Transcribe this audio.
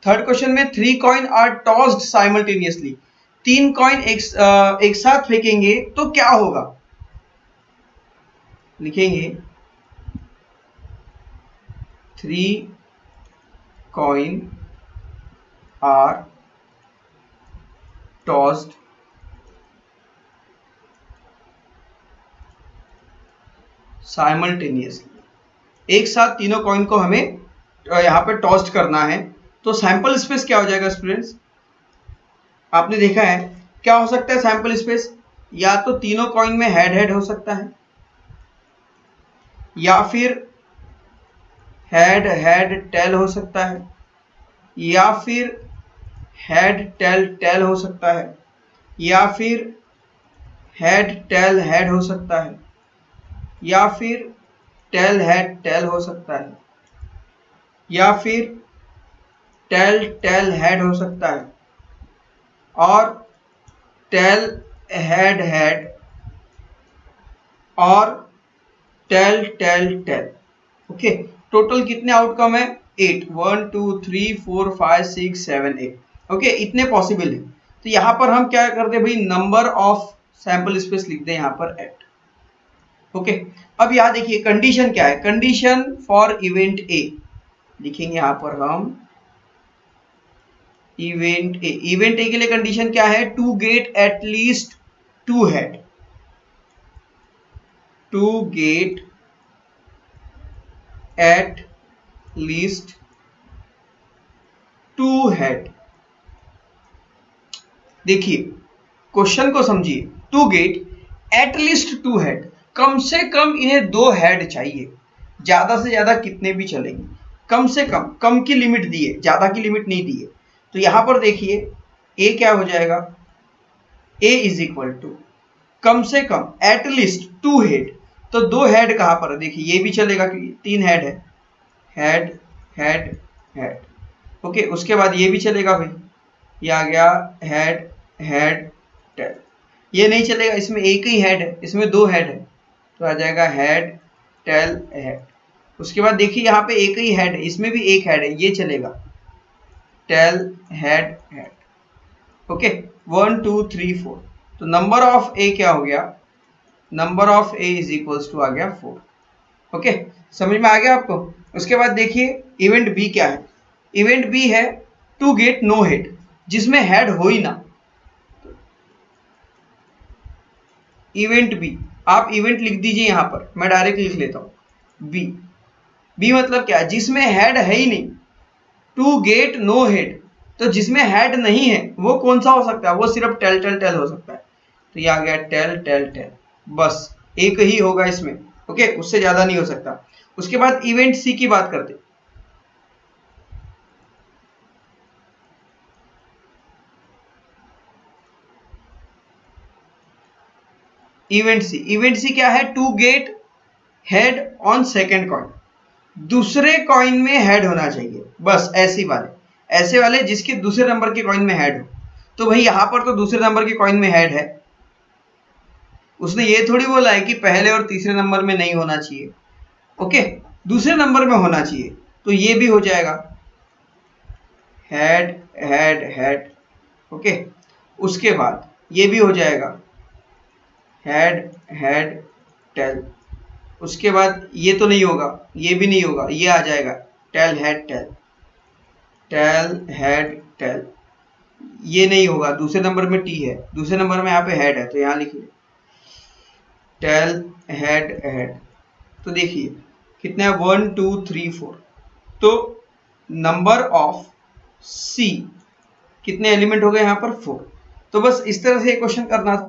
Third question में 3 coin are tossed simultaneously, 3 coin एक साथ फेंकेंगे तो क्या होगा? लिखेंगे 3 कॉइन आर टॉस्ड साइमल्टेनियसली, एक साथ तीनों कॉइन को हमें यहाँ पे टॉस्ट करना है। तो सैंपल स्पेस क्या हो जाएगा स्टूडेंट्स? आपने देखा है क्या हो सकता है सैंपल स्पेस? या तो तीनों कॉइन में हेड हेड हो सकता है, या फिर हेड हेड टेल हो सकता है, या फिर हेड टेल टेल हो सकता है, या फिर हेड टेल हेड हो सकता है, या फिर टेल हेड टेल हो सकता है, या फिर टेल टेल हेड हो सकता है, और टेल हेड हेड, और tail tail tail. Okay, total कितने आउटकम है? 8, 1 2 3 4 5 6 7 8। ओके, इतने पॉसिबल है। तो यहाँ पर हम क्या करते हैं भाई, नंबर ऑफ सैंपल स्पेस लिखते हैं यहाँ पर 8। ओके, अब यहाँ देखिए कंडीशन क्या है। कंडीशन फॉर इवेंट ए लिखेंगे यहाँ पर हम इवेंट ए। इवेंट ए के लिए कंडीशन क्या है? To get at least 2 head, to get at least 2 head. देखिए क्वेश्चन को समझिए, to get at least 2 head, कम से कम इन्हें 2 हेड चाहिए, ज्यादा से ज्यादा कितने भी चलेंगे, कम से कम, कम की लिमिट दी है, ज्यादा की लिमिट नहीं दी है। तो यहां पर देखिए ए क्या हो जाएगा, ए इज इक्वल टू कम से कम एट लीस्ट 2 हेड। तो 2 हेड कहां पर है? देखिए ये भी चलेगा क्योंकि 3 हेड है, हेड हेड हेड। ओके, उसके बाद ये भी चलेगा भाई, ये आ गया हेड हेड टेल। ये नहीं चलेगा, इसमें एक ही हेड है, इसमें 2 हेड है, तो आ जाएगा हेड टेल हेड। उसके बाद देखिए यहाँ पे एक ही हेड है, इसमें भी एक हेड है, ये चलेगा टेल हेड हेड। ओके, 1 2 3 4। तो नंबर ऑफ ए क्या हो गया? Number of A is equals to आ गया 4। ओके, समझ में आ गया आपको? उसके बाद देखिए इवेंट बी क्या है। इवेंट बी है टू गेट नो हेड, जिसमें हेड हो ही ना। इवेंट बी, आप इवेंट लिख दीजिए यहां पर, मैं डायरेक्ट लिख लेता हूं बी। बी मतलब क्या? जिसमें हेड है ही नहीं। टू गेट नो हेड, तो जिसमें हेड नहीं है वो कौन सा हो सकता है? वो सिर्फ टेल टेल टेल हो सकता है। तो ये आ गया टेल टेल टेल, बस एक ही होगा इसमें। ओके, उससे ज्यादा नहीं हो सकता। उसके बाद इवेंट सी की बात करते। इवेंट सी क्या है? To get head on second coin, दूसरे कॉइन में हेड होना चाहिए, बस ऐसे वाले जिसके दूसरे नंबर के कॉइन में हेड हो। तो भाई यहां पर तो दूसरे नंबर के कॉइन में हेड है, उसने ये थोड़ी बोला है कि पहले और तीसरे नंबर में नहीं होना चाहिए। ओके, दूसरे नंबर में होना चाहिए, तो ये भी हो जाएगा हेड हेड हेड। ओके, उसके बाद ये भी हो जाएगा हेड हेड टेल। उसके बाद ये तो नहीं होगा, ये भी नहीं होगा, ये आ जाएगा tail head tail, tail head tail. ये नहीं होगा, दूसरे नंबर में टी है, दूसरे नंबर में यहाँ पे हेड है, तो यहाँ लिखिए टेल हेड हेड। तो देखिए कितने 1 2 3 4। तो नंबर ऑफ सी कितने एलिमेंट हो गए यहाँ पर? 4। तो बस इस तरह से ये क्वेश्चन करना था।